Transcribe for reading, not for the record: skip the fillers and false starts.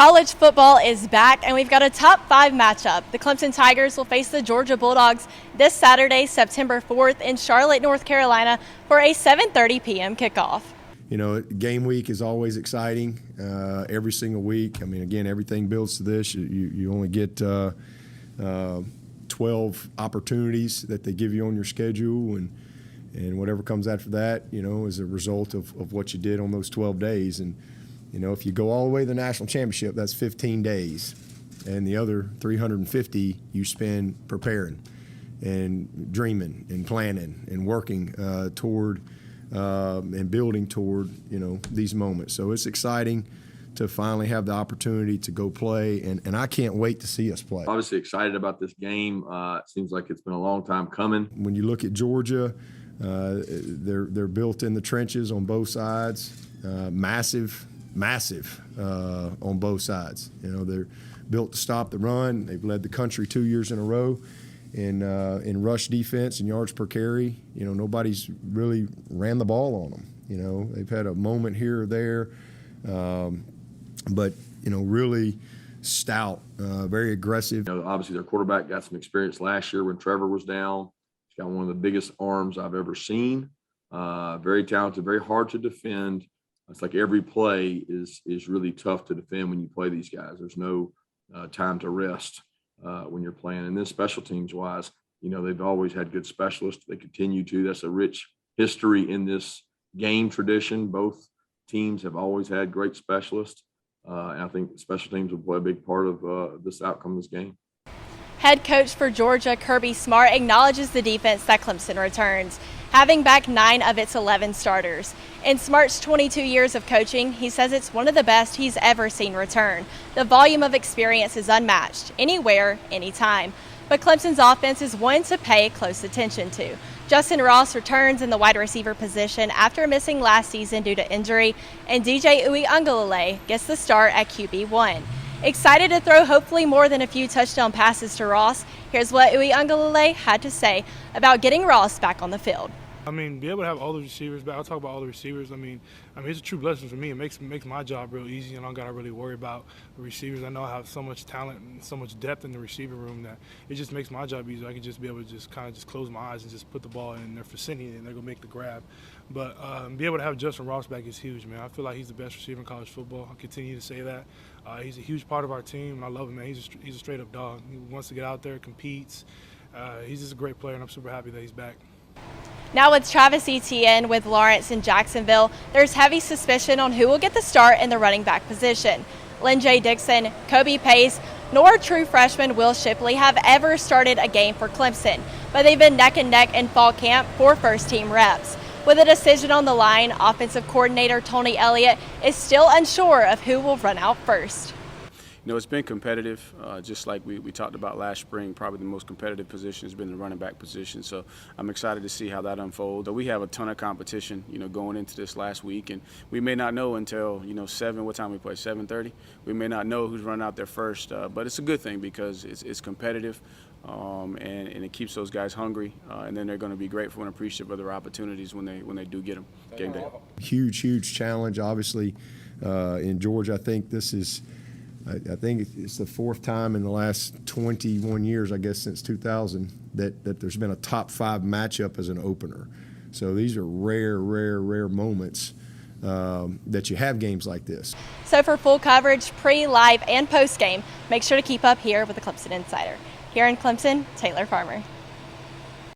College football is back, and we've got a top 5 matchup. The Clemson Tigers will face the Georgia Bulldogs this Saturday, September 4th in Charlotte, North Carolina for a 7:30 p.m. kickoff. You know, game week is always exciting every single week. I mean, again, everything builds to this. You only get 12 opportunities that they give you on your schedule, and whatever comes after that, you know, is a result of what you did on those 12 days. And you know, if you go all the way to the national championship, that's 15 days. And the other 350 you spend preparing and dreaming and planning and working toward and building toward, you know, these moments. So it's exciting to finally have the opportunity to go play, and I can't wait to see us play. Obviously excited about this game. It seems like it's been a long time coming. When you look at Georgia, they're built in the trenches on both sides, massive on both sides. You know, they're built to stop the run. They've led the country 2 years in a row in rush defense and yards per carry. You know, nobody's really ran the ball on them. You know, they've had a moment here or there, but you know, really stout, very aggressive. You know, obviously their quarterback got some experience last year when Trevor was down. He's got one of the biggest arms I've ever seen. Very talented, very hard to defend. It's like every play is really tough to defend when you play these guys. There's no time to rest when you're playing. And then special teams wise, you know, they've always had good specialists. They continue to. That's a rich history in this game tradition. Both teams have always had great specialists. And I think special teams will play a big part of this outcome of this game. Head coach for Georgia, Kirby Smart, acknowledges the defense that Clemson returns, having back 9 of its 11 starters. In Smart's 22 years of coaching, he says it's one of the best he's ever seen return. The volume of experience is unmatched, anywhere, anytime. But Clemson's offense is one to pay close attention to. Justin Ross returns in the wide receiver position after missing last season due to injury, and DJ Uiagalelei gets the start at QB1. Excited to throw hopefully more than a few touchdown passes to Ross. Here's what Uiagalelei had to say about getting Ross back on the field. I mean, be able to have all the receivers back. I'll talk about all the receivers. I mean, it's a true blessing for me. It makes my job real easy, and I don't got to really worry about the receivers. I know I have so much talent and so much depth in the receiver room that it just makes my job easier. I can just be able to just kind of just close my eyes and just put the ball in their vicinity, and they're going to make the grab. But be able to have Justin Ross back is huge, man. I feel like he's the best receiver in college football. I'll continue to say that. He's a huge part of our team, and I love him, man. He's a straight-up dog. He wants to get out there, competes. He's just a great player, and I'm super happy that he's back. Now with Travis Etienne with Lawrence in Jacksonville, there's heavy suspicion on who will get the start in the running back position. Lynn J. Dixon, Kobe Pace, nor true freshman Will Shipley have ever started a game for Clemson, but they've been neck and neck in fall camp for first-team reps. With a decision on the line, offensive coordinator Tony Elliott is still unsure of who will run out first. You know, it's been competitive, just like we talked about last spring. Probably the most competitive position has been the running back position. So I'm excited to see how that unfolds. We have a ton of competition, you know, going into this last week, and we may not know until, you know, 7. What time we play? 7:30. We may not know who's running out there first, but it's a good thing because it's competitive, and it keeps those guys hungry, and then they're going to be grateful and appreciative of their opportunities when they do get them game day. Huge challenge, obviously, in Georgia. I think this is. I think it's the 4th time in the last 21 years, I guess, since 2000, that there's been a top 5 matchup as an opener. So these are rare moments that you have games like this. So for full coverage, pre, live, and post-game, make sure to keep up here with the Clemson Insider. Here in Clemson, Taylor Farmer.